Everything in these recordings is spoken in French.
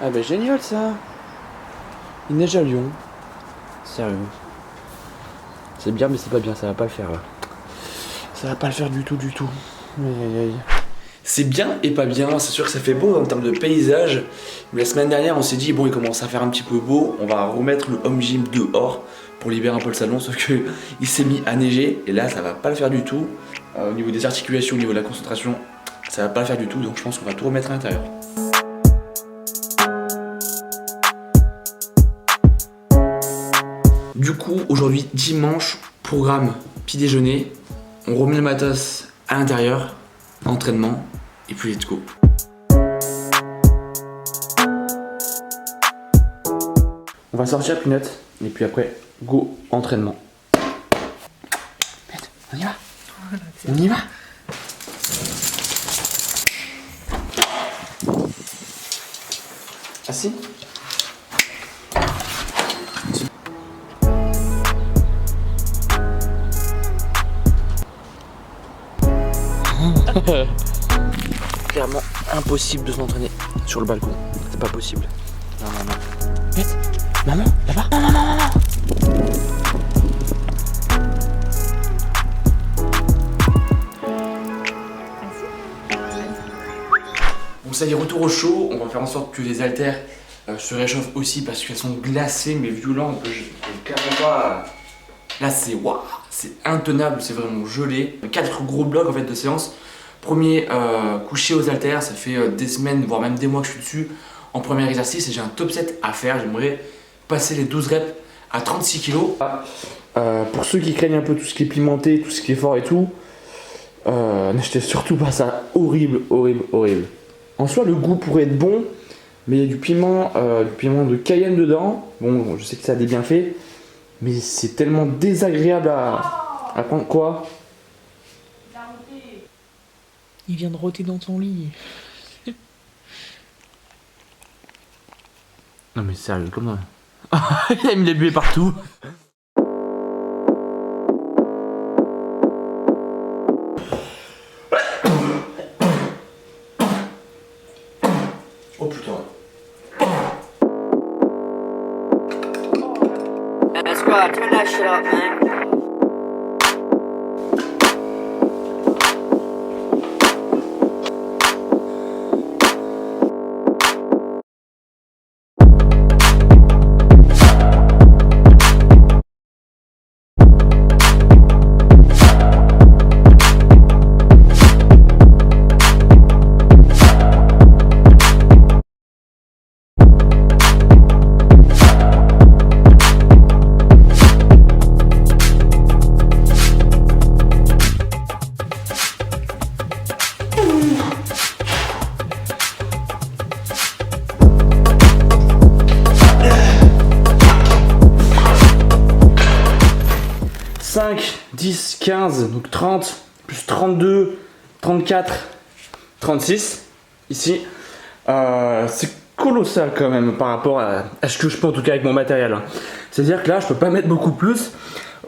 Ah bah génial ça. Il neige à Lyon. Sérieux. C'est bien mais c'est pas bien, ça va pas le faire là. Ça va pas le faire du tout du tout. Aïe aïe aïe. C'est bien et pas bien, c'est sûr que ça fait beau en termes de paysage. Mais la semaine dernière on s'est dit bon il commence à faire un petit peu beau, on va remettre le home gym dehors pour libérer un peu le salon, sauf que il s'est mis à neiger et là ça va pas le faire du tout. Au niveau des articulations, au niveau de la concentration, ça va pas le faire du tout, donc je pense qu'on va tout remettre à l'intérieur. Du coup, aujourd'hui, dimanche, programme petit déjeuner. On remet le matos à l'intérieur, entraînement, et puis let's go. On va sortir Peanut, et puis après, go, entraînement. On y va. On y va. Assis. Clairement impossible de s'entraîner sur le balcon. C'est pas possible. Non, non, non. Vite. Maman, là-bas. Non, non, non, non, non. Bon, ça y est, retour au chaud. On va faire en sorte que les haltères se réchauffent aussi parce qu'elles sont glacées mais violentes. Je peux carrément pas. Là, c'est waouh, c'est intenable, c'est vraiment gelé. 4 gros blocs en fait de séance. Premier couché aux haltères, ça fait des semaines, voire même des mois que je suis dessus en premier exercice et j'ai un top 7 à faire. J'aimerais passer les 12 reps à 36 kg. Pour ceux qui craignent un peu tout ce qui est pimenté, tout ce qui est fort et tout, n'achetez surtout pas ça. Horrible, horrible, horrible. En soi, le goût pourrait être bon, mais il y a du piment de Cayenne dedans. Bon, je sais que ça a des bienfaits, mais c'est tellement désagréable à prendre. Quoi? Il vient de rôter dans ton lit. Non mais sérieux, comment? Il a mis les buées partout. Oh putain. That's right, turn that shit up, man. « 5, 10, 15, donc 30, plus 32, 34, 36, ici. C'est colossal quand même par rapport à ce que je peux en tout cas avec mon matériel. C'est-à-dire que là, je peux pas mettre beaucoup plus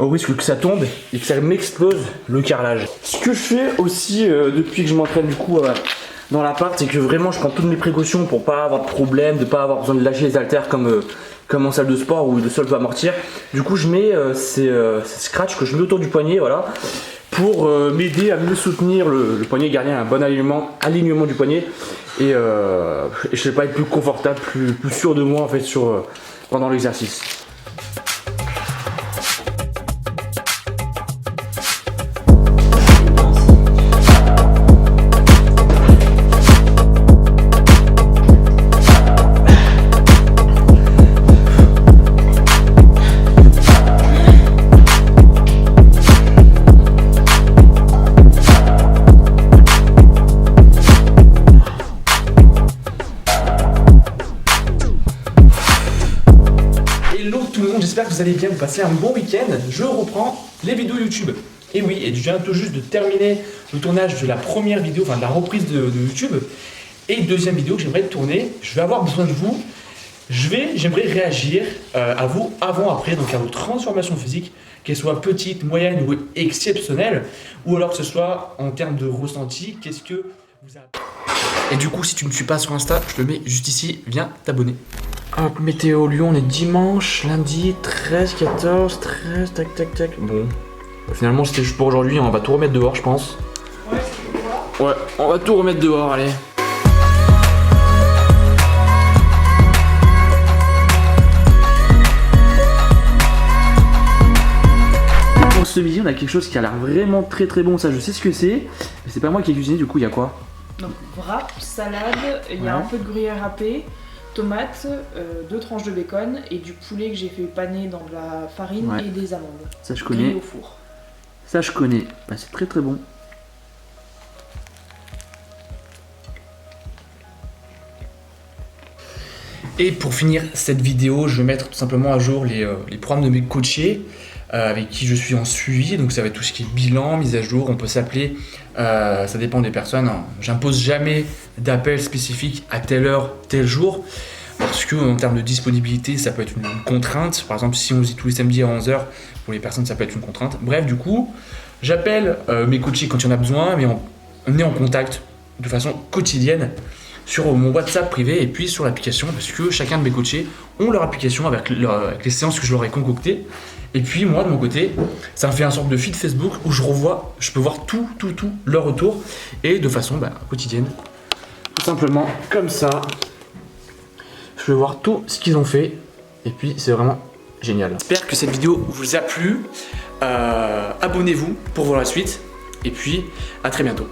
au risque que ça tombe et que ça m'explose le carrelage. Ce que je fais aussi depuis que je m'entraîne du coup dans l'appart, c'est que vraiment je prends toutes mes précautions pour pas avoir de problème, de pas avoir besoin de lâcher les haltères comme en salle de sport où le sol peut amortir. Du coup je mets ces scratchs que je mets autour du poignet, voilà, pour m'aider à mieux soutenir le poignet, garder un bon alignement du poignet et je sais pas, être plus confortable, plus sûr de moi en fait pendant l'exercice. J'espère que vous allez bien, vous passez un bon week-end. Je reprends les vidéos YouTube. Et oui, et je viens tout juste de terminer le tournage de la première vidéo, enfin de la reprise de YouTube. Et deuxième vidéo que j'aimerais tourner. Je vais avoir besoin de vous. J'aimerais réagir à vous avant-après, donc à vos transformations physiques, qu'elles soient petites, moyennes ou exceptionnelles, ou alors que ce soit en termes de ressenti, qu'est-ce que vous a... Et du coup, si tu me suis pas sur Insta, je te mets juste ici, viens t'abonner. Hop, météo Lyon, on est dimanche, lundi, 13, 14, 13, tac, tac, tac. Bon, finalement, c'était juste pour aujourd'hui, on va tout remettre dehors, je pense. Ouais, c'est pour voir. Ouais, on va tout remettre dehors, allez. Pour ce midi, on a quelque chose qui a l'air vraiment très très bon, ça je sais ce que c'est. Mais c'est pas moi qui ai cuisiné, du coup, il y a quoi? Donc, wrap, salade, il y a Ouais. un peu de gruyère râpée, tomates, 2 tranches de bacon et du poulet que j'ai fait paner dans de la farine Ouais. et des amandes. Ça je Grillé connais. au four. Ça je connais. Bah, c'est très très bon. Et pour finir cette vidéo, je vais mettre tout simplement à jour les programmes de mes coachés avec qui je suis en suivi. Donc ça va être tout ce qui est bilan, mise à jour, on peut s'appeler, ça dépend des personnes. Hein. J'impose jamais d'appel spécifique à telle heure, tel jour. Parce que en termes de disponibilité, ça peut être une contrainte. Par exemple, si on se dit tous les samedis à 11h, pour les personnes, ça peut être une contrainte. Bref, du coup, j'appelle mes coachés quand il y en a besoin, mais on est en contact de façon quotidienne sur mon WhatsApp privé et puis sur l'application, parce que chacun de mes coachés ont leur application avec les séances que je leur ai concoctées. Et puis moi, de mon côté, ça me fait une sorte de feed Facebook où je peux voir tout leur retour et de façon quotidienne. Tout simplement comme ça. Je peux voir tout ce qu'ils ont fait et puis c'est vraiment génial. J'espère que cette vidéo vous a plu. Abonnez-vous pour voir la suite et puis à très bientôt.